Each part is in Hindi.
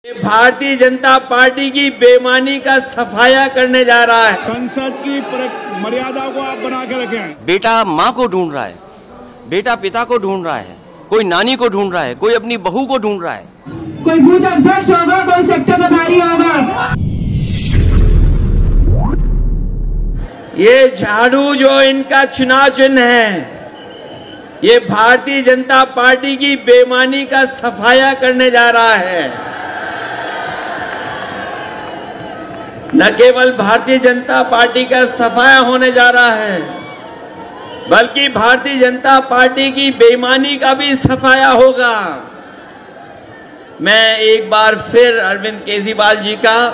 भारतीय जनता पार्टी की बेईमानी का सफाया करने जा रहा है। संसद की मर्यादा को आप बना के रखें। बेटा माँ को ढूंढ रहा है, बेटा पिता को ढूंढ रहा है, कोई नानी को ढूंढ रहा है, कोई अपनी बहू को ढूंढ रहा है, कोई बूथ अध्यक्ष होगा, कोई सेक्टर प्रभारी होगा। ये झाड़ू जो इनका चुनाव चिन्ह है, ये भारतीय जनता पार्टी की बेईमानी का सफाया करने जा रहा है। न केवल भारतीय जनता पार्टी का सफाया होने जा रहा है, बल्कि भारतीय जनता पार्टी की बेईमानी का भी सफाया होगा। मैं एक बार फिर अरविंद केजरीवाल जी का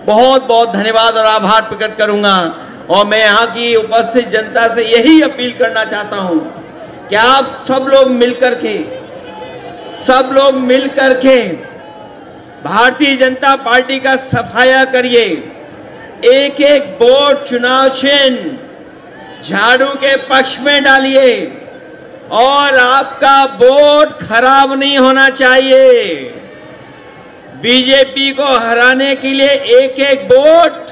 बहुत बहुत धन्यवाद और आभार प्रकट करूंगा, और मैं यहाँ की उपस्थित जनता से यही अपील करना चाहता हूं कि आप सब लोग मिलकर के भारतीय जनता पार्टी का सफाया करिए। एक एक वोट चुनाव चिन्ह झाड़ू के पक्ष में डालिए, और आपका वोट खराब नहीं होना चाहिए। बीजेपी को हराने के लिए एक एक वोट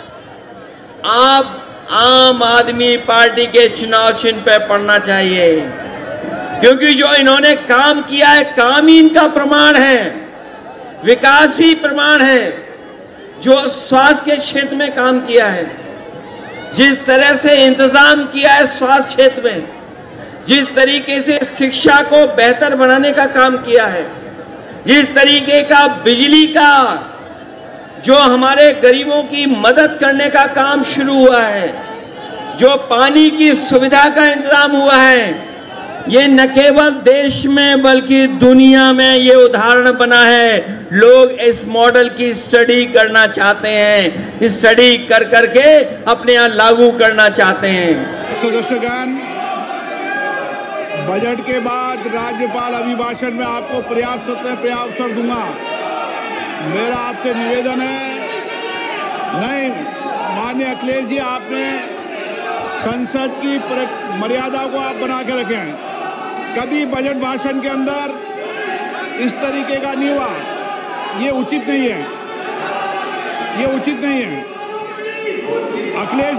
आप आम आदमी पार्टी के चुनाव चिन्ह पे पड़ना चाहिए, क्योंकि जो इन्होंने काम किया है, काम ही इनका प्रमाण है, विकास ही प्रमाण है। जो स्वास्थ्य के क्षेत्र में काम किया है, जिस तरह से इंतजाम किया है स्वास्थ्य क्षेत्र में, जिस तरीके से शिक्षा को बेहतर बनाने का काम किया है, जिस तरीके का बिजली का जो हमारे गरीबों की मदद करने का काम शुरू हुआ है, जो पानी की सुविधा का इंतजाम हुआ है, ये न केवल देश में बल्कि दुनिया में ये उदाहरण बना है। लोग इस मॉडल की स्टडी करना चाहते हैं, स्टडी कर करके अपने यहाँ लागू करना चाहते हैं। सदस्यगण, बजट के बाद राज्यपाल अभिभाषण में आपको पर्याप्त अवसर दूंगा। मेरा आपसे निवेदन है, नहीं माननीय अखिलेश जी, आपने संसद की मर्यादा को आप बना के रखें। कभी बजट भाषण के अंदर इस तरीके का नहीं हुआ, ये उचित नहीं है, ये उचित नहीं है। अखिलेश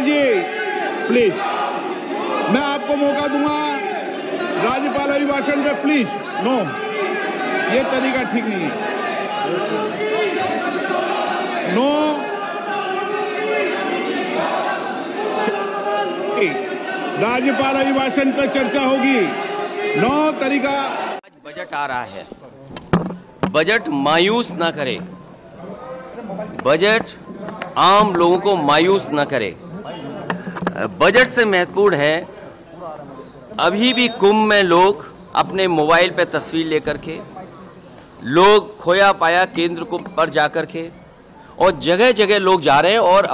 जी प्लीज, मैं आपको मौका दूंगा राज्यपाल अभिभाषण पे, प्लीज। नो, ये तरीका ठीक नहीं है। नो, राज्यपाल अभिभाषण पर चर्चा होगी। नो तरीका। आज बजट आ रहा है, बजट मायूस ना करे, बजट आम लोगों को मायूस ना करे। बजट से महत्वपूर्ण है, अभी भी कुंभ में लोग अपने मोबाइल पे तस्वीर लेकर के, लोग खोया पाया केंद्र को पर जाकर के, और जगह जगह लोग जा रहे हैं और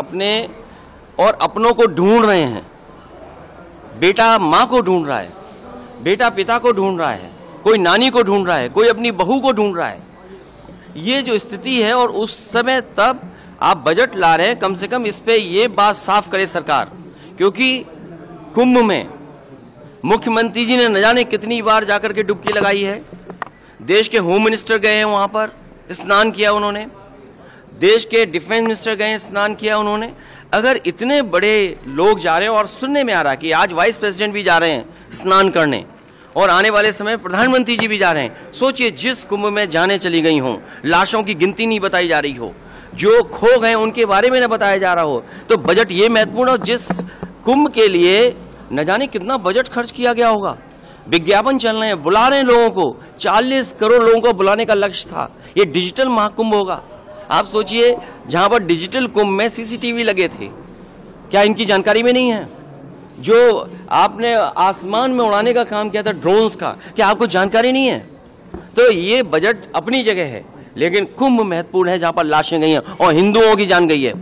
अपनों को ढूंढ रहे हैं। बेटा माँ को ढूंढ रहा है, बेटा पिता को ढूंढ रहा है, कोई नानी को ढूंढ रहा है, कोई अपनी बहू को ढूंढ रहा है। ये जो स्थिति है, और उस समय तब आप बजट ला रहे हैं, कम से कम इस पे ये बात साफ करे सरकार, क्योंकि कुंभ में मुख्यमंत्री जी ने न जाने कितनी बार जाकर के डुबकी लगाई है। देश के होम मिनिस्टर गए हैं वहां पर, स्नान किया उन्होंने, देश के डिफेंस मिनिस्टर गए, स्नान किया उन्होंने। अगर इतने बड़े लोग जा रहे हैं, और सुनने में आ रहा है कि आज वाइस प्रेसिडेंट भी जा रहे हैं स्नान करने, और आने वाले समय प्रधानमंत्री जी भी जा रहे हैं। सोचिए, जिस कुंभ में जाने चली गई हों, लाशों की गिनती नहीं बताई जा रही हो, जो खो गए उनके बारे में न बताया जा रहा हो, तो बजट ये महत्वपूर्ण हो। जिस कुंभ के लिए न जाने कितना बजट खर्च किया गया होगा, विज्ञापन चल रहे हैं, बुला रहे हैं लोगों को, 40 करोड़ लोगों को बुलाने का लक्ष्य था। ये डिजिटल महाकुंभ होगा। आप सोचिए, जहां पर डिजिटल कुंभ में सीसीटीवी लगे थे, क्या इनकी जानकारी में नहीं है? जो आपने आसमान में उड़ाने का काम किया था ड्रोन्स का, क्या आपको जानकारी नहीं है? तो ये बजट अपनी जगह है, लेकिन कुंभ महत्वपूर्ण है, जहां पर लाशें गई हैं और हिंदुओं की जान गई है।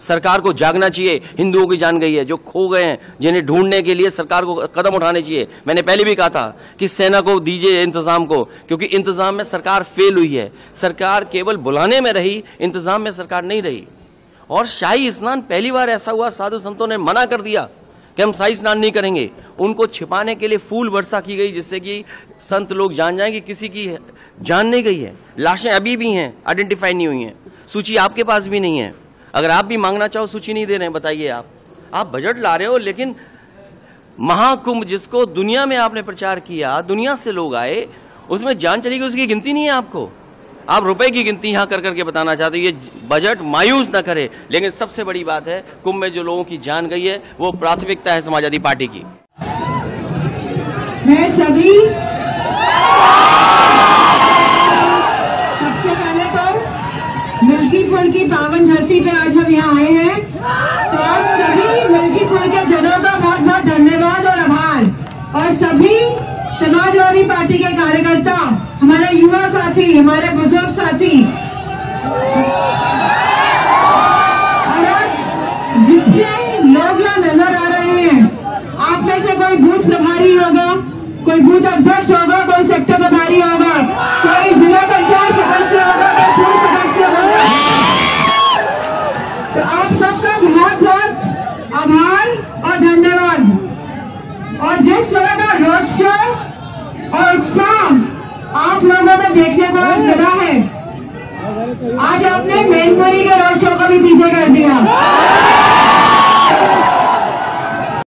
सरकार को जागना चाहिए, हिंदुओं की जान गई है, जो खो गए हैं, जिन्हें ढूंढने के लिए सरकार को कदम उठाने चाहिए। मैंने पहले भी कहा था कि सेना को दीजिए इंतजाम को, क्योंकि इंतजाम में सरकार फेल हुई है। सरकार केवल बुलाने में रही, इंतजाम में सरकार नहीं रही। और शाही स्नान पहली बार ऐसा हुआ, साधु संतों ने मना कर दिया कि हम शाही स्नान नहीं करेंगे। उनको छिपाने के लिए फूल वर्षा की गई, जिससे कि संत लोग जान जाएं कि किसी की जान नहीं गई है। लाशें अभी भी हैं, आइडेंटिफाई नहीं हुई हैं। सूची आपके पास भी नहीं है। अगर आप भी मांगना चाहो, सूची नहीं दे रहे हैं, बताइए आप बजट ला रहे हो, लेकिन महाकुंभ जिसको दुनिया में आपने प्रचार किया, दुनिया से लोग आए, उसमें जान चली गई, उसकी गिनती नहीं है आपको। आप रुपए की गिनती यहां कर करके बताना चाहते हो। ये बजट मायूस ना करे, लेकिन सबसे बड़ी बात है, कुंभ में जो लोगों की जान गई है वो प्राथमिकता है समाजवादी पार्टी की। मैं सबसे पहले तो मिल्कीपुर की पावन धरती पे आज हम यहाँ आए हैं, तो आज सभी मिल्कीपुर के जनों का बहुत बहुत धन्यवाद और आभार, और सभी समाजवादी पार्टी के कार्यकर्ता, हमारे युवा साथी, हमारे बुजुर्ग साथी, और आज जितने लोग यहाँ नजर आ रहे हैं, आप में से कोई बूथ प्रभारी होगा, कोई बूथ अध्यक्ष होगा, कोई सेक्टर प्रभारी होगा, कोई जिला पंचायत सदस्य होगा, कोई बूथ सदस्य होगा। तो आप सबका बहुत बहुत आभार और धन्यवाद। और जिस तरह का रोड शो और उत्साह आप लोगों में देखने को आज मिला है, आज आपने मैनपुरी के रोड शो को भी पीछे कर दिया।